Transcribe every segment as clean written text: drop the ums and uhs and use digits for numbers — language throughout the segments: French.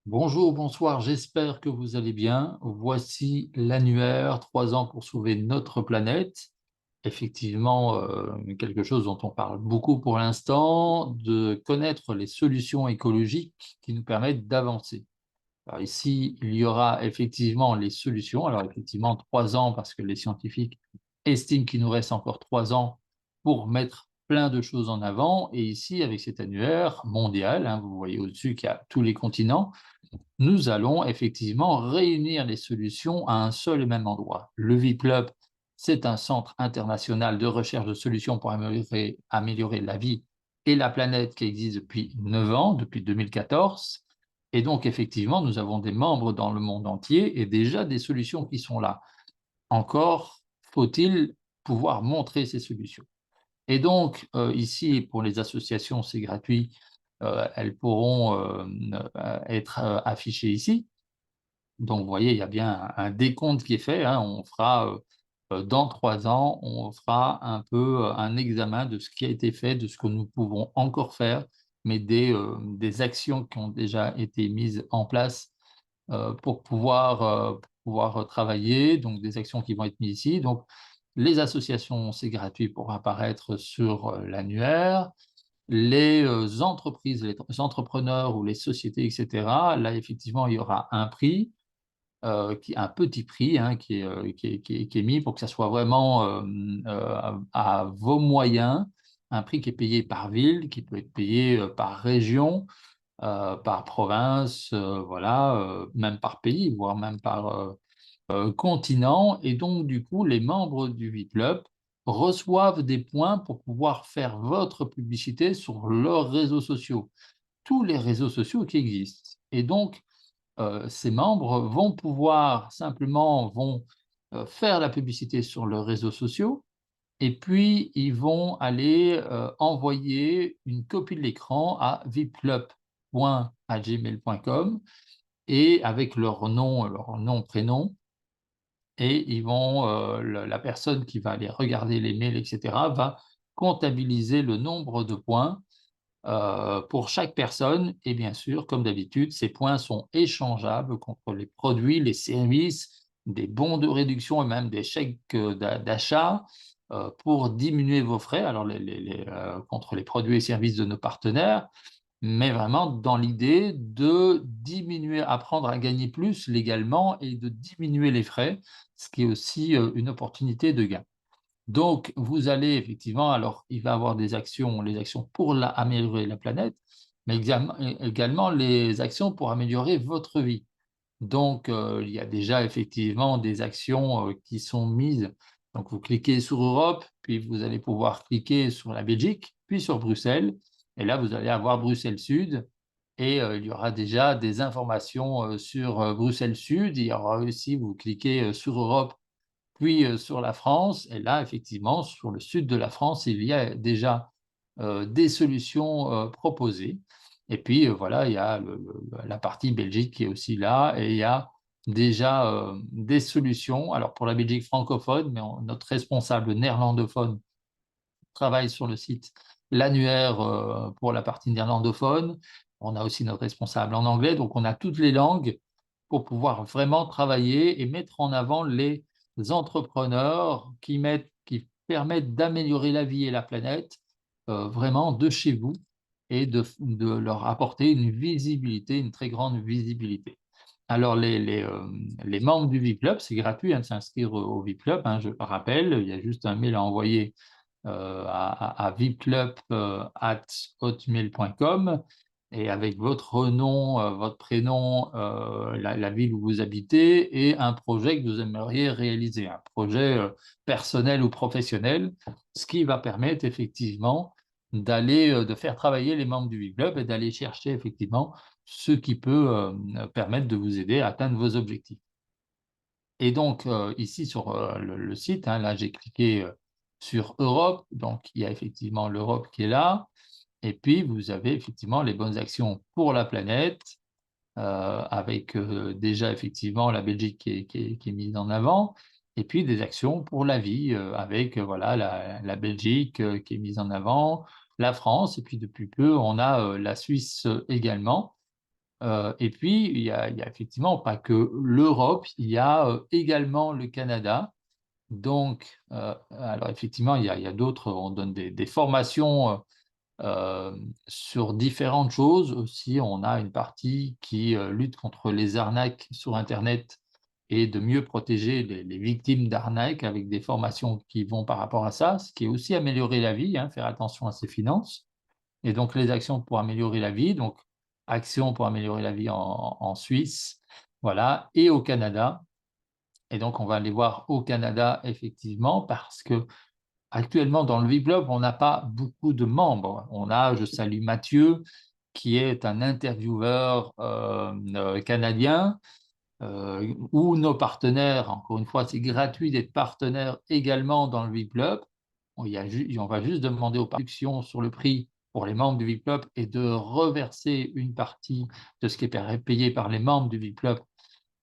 Bonjour, bonsoir, j'espère que vous allez bien. Voici l'annuaire 3 ans pour sauver notre planète. Effectivement, quelque chose dont on parle beaucoup pour l'instant, de connaître les solutions écologiques qui nous permettent d'avancer. Alors ici, il y aura effectivement les solutions. Alors effectivement, 3 ans parce que les scientifiques estiment qu'il nous reste encore 3 ans pour mettre plein de choses en avant. Et ici, avec cet annuaire mondial, hein, vous voyez au-dessus qu'il y a tous les continents, nous allons effectivement réunir les solutions à un seul et même endroit. Le VIPLUB, c'est un centre international de recherche de solutions pour améliorer la vie et la planète qui existe depuis 9 ans, depuis 2014. Et donc, effectivement, nous avons des membres dans le monde entier et déjà des solutions qui sont là. Encore faut-il pouvoir montrer ces solutions. Et donc, ici, pour les associations, c'est gratuit, elles pourront être affichées ici. Donc, vous voyez, il y a bien un décompte qui est fait, hein. On fera, dans 3 ans, on fera un peu, un examen de ce qui a été fait, de ce que nous pouvons encore faire, mais des actions qui ont déjà été mises en place, pour pouvoir travailler, donc des actions qui vont être mises ici. Donc les associations, c'est gratuit pour apparaître sur, l'annuaire. Les, entreprises, les entrepreneurs ou les sociétés et cetera, là, effectivement, il y aura un prix qui un petit prix, hein, qui est mis pour que ça soit vraiment, à vos moyens, un prix qui est payé par ville, qui peut être payé, par région, par province, voilà, même par pays, voire même par, continent. Et donc du coup, les membres du V-Club reçoivent des points pour pouvoir faire votre publicité sur leurs réseaux sociaux, tous les réseaux sociaux qui existent. Et donc ces membres vont pouvoir simplement faire la publicité sur leurs réseaux sociaux et puis ils vont aller, envoyer une copie de l'écran à viplup@gmail.com et avec leur nom, prénom et ils vont, la personne qui va aller regarder les mails et cetera va comptabiliser le nombre de points pour chaque personne et bien sûr, comme d'habitude, ces points sont échangeables contre les produits, les services, des bons de réduction et même des chèques, d'achat, pour diminuer vos frais. Alors contre les produits et services de nos partenaires, mais vraiment dans l'idée de diminuer, apprendre à gagner plus légalement et de diminuer les frais, ce qui est aussi, une opportunité de gain. Donc, vous allez effectivement, alors il va y avoir des actions, les actions pour améliorer la planète, mais également les actions pour améliorer votre vie. Donc, il y a déjà effectivement des actions qui sont mises. Donc, vous cliquez sur Europe, puis vous allez pouvoir cliquer sur la Belgique, puis sur Bruxelles. Et là, vous allez avoir Bruxelles Sud. Et il y aura déjà des informations sur Bruxelles Sud. Il y aura aussi, vous cliquez sur Europe, puis, sur la France et là, effectivement, sur le sud de la France, il y a déjà, des solutions, proposées et puis, voilà, il y a la partie Belgique qui est aussi là et il y a déjà, des solutions. Alors pour la Belgique francophone, mais notre responsable néerlandophone travaille sur le site l'annuaire, pour la partie néerlandophone. On a aussi notre responsable en anglais, donc on a toutes les langues pour pouvoir vraiment travailler et mettre en avant les entrepreneurs qui permettent d'améliorer la vie et la planète, vraiment de chez vous et de leur apporter une visibilité, une très grande visibilité. Alors les membres du VIP-Club, c'est gratuit, hein, de s'inscrire au VIP-Club, hein, je le rappelle, il y a juste un mail à envoyer à vipclub@hotmail.com et avec votre nom, votre prénom, la ville où vous habitez et un projet que vous aimeriez réaliser, un projet, personnel ou professionnel, ce qui va permettre effectivement de faire travailler les membres du club et d'aller chercher effectivement ce qui peut, permettre de vous aider à atteindre vos objectifs. Et donc, ici sur, le site, hein, là j'ai cliqué, sur Europe, donc il y a effectivement l'Europe qui est là et puis vous avez effectivement les bonnes actions pour la planète, avec, déjà effectivement la Belgique qui est mise en avant et puis des actions pour la vie, avec, voilà la Belgique, qui est mise en avant, la France et puis depuis peu on a, la Suisse, également. Et puis il y a effectivement pas que l'Europe, il y a, également le Canada. Donc, alors effectivement, il y a d'autres, on donne des formations, sur différentes choses aussi. On a une partie qui, lutte contre les arnaques sur internet et de mieux protéger les victimes d'arnaques avec des formations qui vont par rapport à ça, ce qui est aussi améliorer la vie, hein, faire attention à ses finances et donc les actions pour améliorer la vie, donc actions pour améliorer la vie en Suisse, voilà et au Canada et donc on va aller voir au Canada effectivement parce que actuellement, dans le Vplub, on n'a pas beaucoup de membres. On a, je salue Mathieu, qui est un intervieweur canadien, ou nos partenaires. Encore une fois, c'est gratuit d'être partenaire également dans le Vplub. On va juste demander aux productions sur le prix pour les membres du Vplub et de reverser une partie de ce qui est payé par les membres du Vplub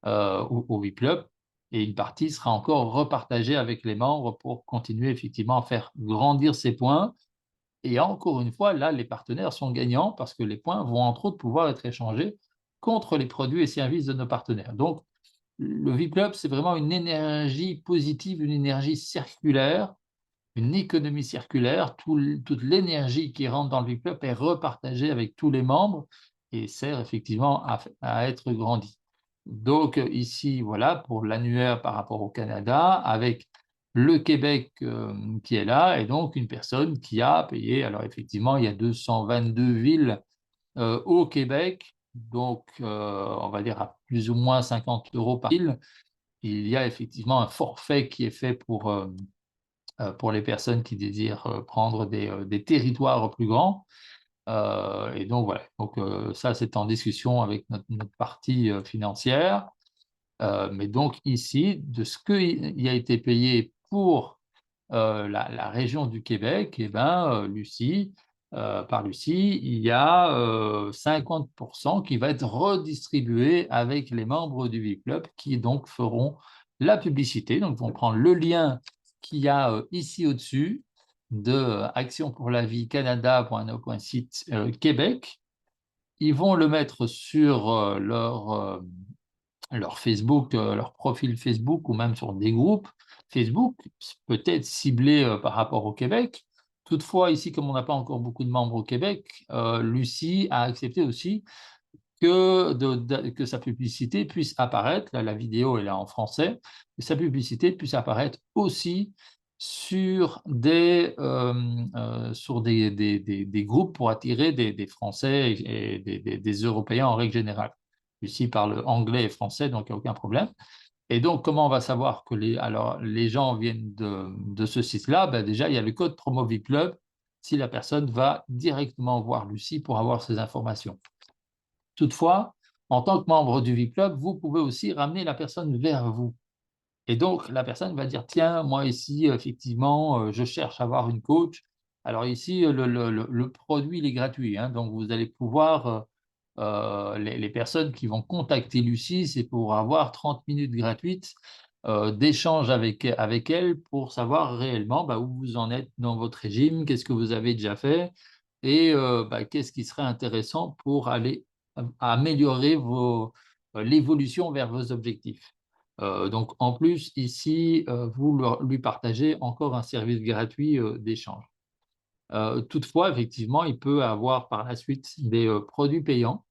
au Vplub et une partie sera encore repartagée avec les membres pour continuer effectivement à faire grandir ces points. Et encore une fois, là, les partenaires sont gagnants parce que les points vont entre autres pouvoir être échangés contre les produits et services de nos partenaires. Donc, le Vplub, c'est vraiment une énergie positive, une énergie circulaire, une économie circulaire. Toute l'énergie qui rentre dans le Vplub est repartagée avec tous les membres et sert effectivement à être grandi. Donc ici, voilà, pour l'annuaire par rapport au Canada, avec le Québec qui est là, et donc une personne qui a payé, alors effectivement, il y a 222 villes au Québec, donc on va dire à plus ou moins 50 € par ville. Il y a effectivement un forfait qui est fait pour les personnes qui désirent prendre des territoires plus grands. Et donc voilà, donc ça c'est en discussion avec notre partie financière. Mais donc ici, de ce qui a été payé pour la région du Québec, eh ben, Lucie, par Lucie, il y a 50% qui va être redistribué avec les membres du Vclub qui donc feront la publicité. Donc, vont prendre le lien qu'il y a ici au-dessus de Action pour la vie Canada.no.site Québec. Ils vont le mettre sur leur Facebook, leur profil Facebook ou même sur des groupes Facebook, peut-être ciblés par rapport au Québec. Toutefois, ici, comme on n'a pas encore beaucoup de membres au Québec, Lucie a accepté aussi que sa publicité puisse apparaître, là, la vidéo est là en français, que sa publicité puisse apparaître aussi sur des groupes pour attirer des Français et des Européens en règle générale. Lucie parle anglais et français, donc il n'y a aucun problème. Et donc, comment on va savoir que les gens viennent de ce site-là? Ben déjà, il y a le code promo VIPLUB si la personne va directement voir Lucie pour avoir ces informations. Toutefois, en tant que membre du VIPLUB, vous pouvez aussi ramener la personne vers vous. Et donc, la personne va dire, tiens, moi ici, effectivement, je cherche à avoir une coach. Alors ici, le produit, il est gratuit, hein, donc vous allez pouvoir, les personnes qui vont contacter Lucie, c'est pour avoir 30 minutes gratuites d'échange avec elle pour savoir réellement bah, où vous en êtes dans votre régime, qu'est-ce que vous avez déjà fait et bah, qu'est-ce qui serait intéressant pour aller améliorer l'évolution vers vos objectifs. Donc en plus, ici, vous lui partagez encore un service gratuit d'échange. Toutefois, effectivement, il peut avoir par la suite des produits payants.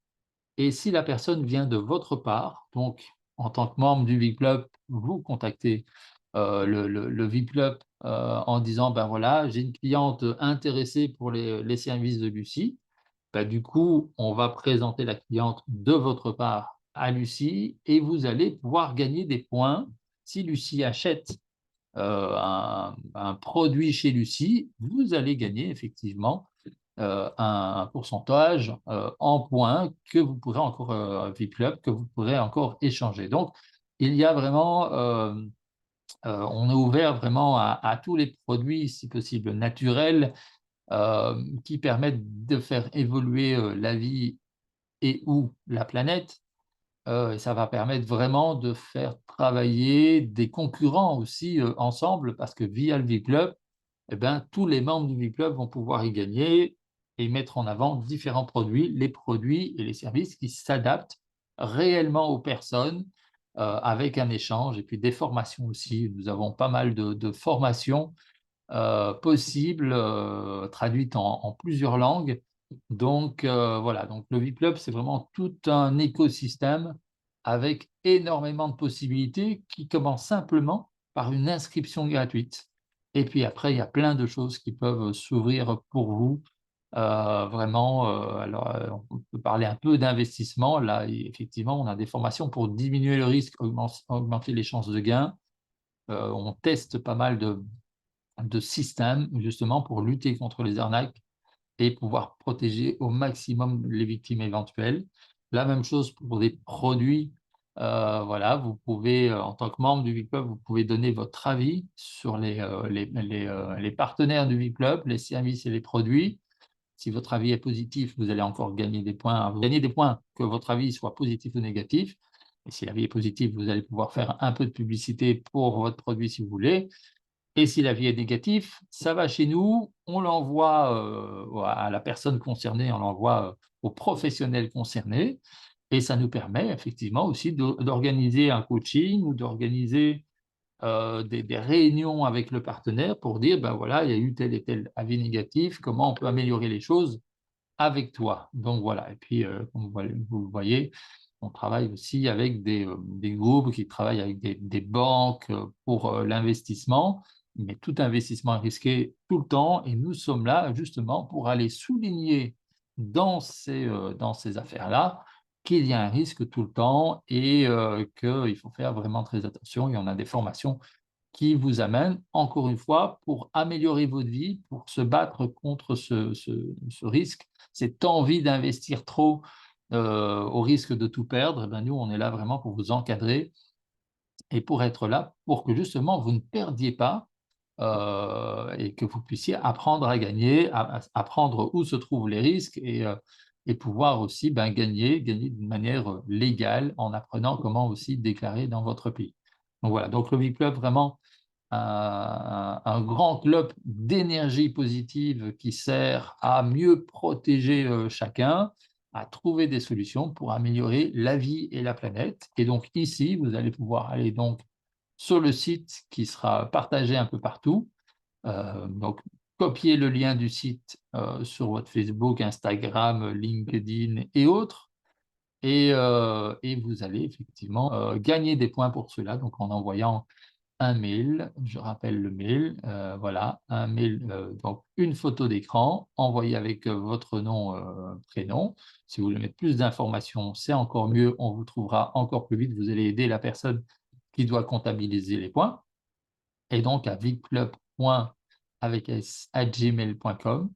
Et si la personne vient de votre part, donc en tant que membre du VIPLUB, vous contactez le VIPLUB en disant, ben voilà, j'ai une cliente intéressée pour les services de Lucie. Bah, du coup, on va présenter la cliente de votre part à Lucie et vous allez pouvoir gagner des points. Si Lucie achète un produit chez Lucie, vous allez gagner effectivement un pourcentage en points que vous pourrez encore, VIPLUB, que vous pourrez encore échanger. Donc, il y a vraiment, on est ouvert vraiment à tous les produits, si possible, naturels, qui permettent de faire évoluer la vie et ou la planète. Et ça va permettre vraiment de faire travailler des concurrents aussi ensemble parce que via le VClub, eh ben, tous les membres du VClub vont pouvoir y gagner et mettre en avant différents produits, les produits et les services qui s'adaptent réellement aux personnes, avec un échange et puis des formations aussi. Nous avons pas mal de formations possibles, traduites en plusieurs langues. Donc voilà, donc le VIP-Club, c'est vraiment tout un écosystème avec énormément de possibilités qui commencent simplement par une inscription gratuite. Et puis après, il y a plein de choses qui peuvent s'ouvrir pour vous. Vraiment, alors, on peut parler un peu d'investissement. Là, effectivement, on a des formations pour diminuer le risque, augmenter les chances de gain. On teste pas mal de systèmes justement pour lutter contre les arnaques et pouvoir protéger au maximum les victimes éventuelles. La même chose pour des produits, voilà, vous pouvez, en tant que membre du VIP-Club, vous pouvez donner votre avis sur les partenaires du VIP-Club, les services et les produits. Si votre avis est positif, vous allez encore gagner des points. Vous gagnez des points, que votre avis soit positif ou négatif. Et si l'avis est positif, vous allez pouvoir faire un peu de publicité pour votre produit si vous voulez. Et si l'avis est négatif, ça va chez nous, on l'envoie, à la personne concernée, on l'envoie, aux professionnels concernés et ça nous permet effectivement aussi d'organiser un coaching ou d'organiser, des réunions avec le partenaire pour dire: «Ben voilà, il y a eu tel et tel avis négatif, comment on peut améliorer les choses avec toi». Donc voilà et puis, comme vous le voyez, on travaille aussi avec des groupes qui travaillent avec des banques, pour, l'investissement, mais tout investissement est risqué tout le temps et nous sommes là justement pour aller souligner dans ces affaires-là qu'il y a un risque tout le temps et qu'il faut faire vraiment très attention et on a des formations qui vous amènent, encore une fois, pour améliorer votre vie, pour se battre contre ce risque, cette envie d'investir trop, au risque de tout perdre. Eh ben, nous, on est là vraiment pour vous encadrer et pour être là pour que justement vous ne perdiez pas, et que vous puissiez apprendre à gagner, apprendre où se trouvent les risques et pouvoir aussi, ben, gagner d'une manière, légale en apprenant comment aussi déclarer dans votre pays. Donc voilà, donc le VIP Club vraiment un grand club d'énergie positive qui sert à mieux protéger, chacun, à trouver des solutions pour améliorer la vie et la planète et donc ici, vous allez pouvoir aller donc sur le site qui sera partagé un peu partout, donc copier le lien du site, sur votre Facebook, Instagram, LinkedIn et autres et vous allez effectivement, gagner des points pour cela, donc en envoyant un mail, je rappelle le mail, voilà, un mail, donc une photo d'écran envoyée avec, votre nom, prénom. Si vous voulez mettre plus d'informations, c'est encore mieux, on vous trouvera encore plus vite, vous allez aider la personne qui doit comptabiliser les points et donc à vipclub.gmail.com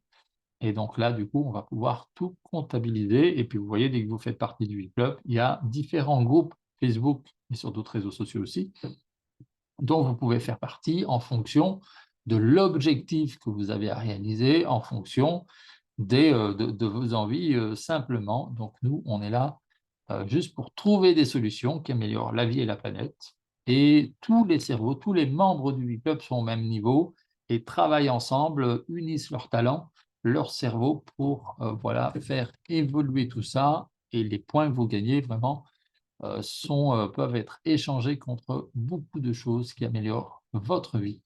et donc là, du coup, on va pouvoir tout comptabiliser et puis vous voyez, dès que vous faites partie du VipClub, il y a différents groupes Facebook et sur d'autres réseaux sociaux aussi dont vous pouvez faire partie en fonction de l'objectif que vous avez à réaliser, en fonction de vos envies, simplement. Donc nous, on est là, juste pour trouver des solutions qui améliorent la vie et la planète et tous les cerveaux, tous les membres du V-Club sont au même niveau et travaillent ensemble, unissent leurs talents, leur cerveau pour, voilà, faire évoluer tout ça et les points que vous gagnez vraiment peuvent être échangés contre beaucoup de choses qui améliorent votre vie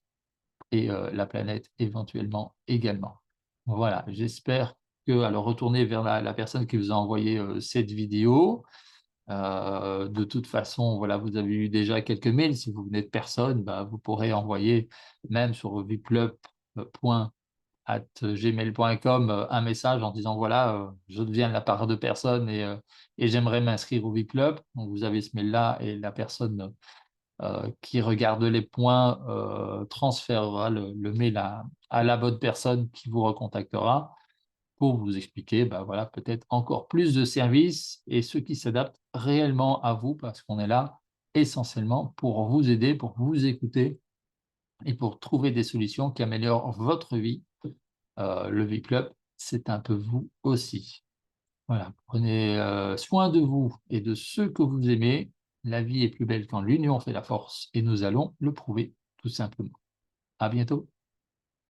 et la planète éventuellement également. Voilà, j'espère que alors retournez vers la personne qui vous a envoyé, cette vidéo. De toute façon, voilà, vous avez eu déjà quelques mails. Si vous venez de personne, bah, vous pourrez envoyer même sur vipclub.gmail.com un message en disant: «Voilà, je viens de la part de personne et j'aimerais m'inscrire au VIP-Club». Donc vous avez ce mail-là et la personne, qui regarde les points, transférera le mail à la bonne personne qui vous recontactera pour vous expliquer, bah, voilà, peut-être encore plus de services et ceux qui s'adaptent réellement à vous parce qu'on est là essentiellement pour vous aider, pour vous écouter et pour trouver des solutions qui améliorent votre vie. Le V-Club, c'est un peu vous aussi. Voilà, prenez, soin de vous et de ceux que vous aimez. La vie est plus belle quand l'union fait la force et nous allons le prouver tout simplement. À bientôt.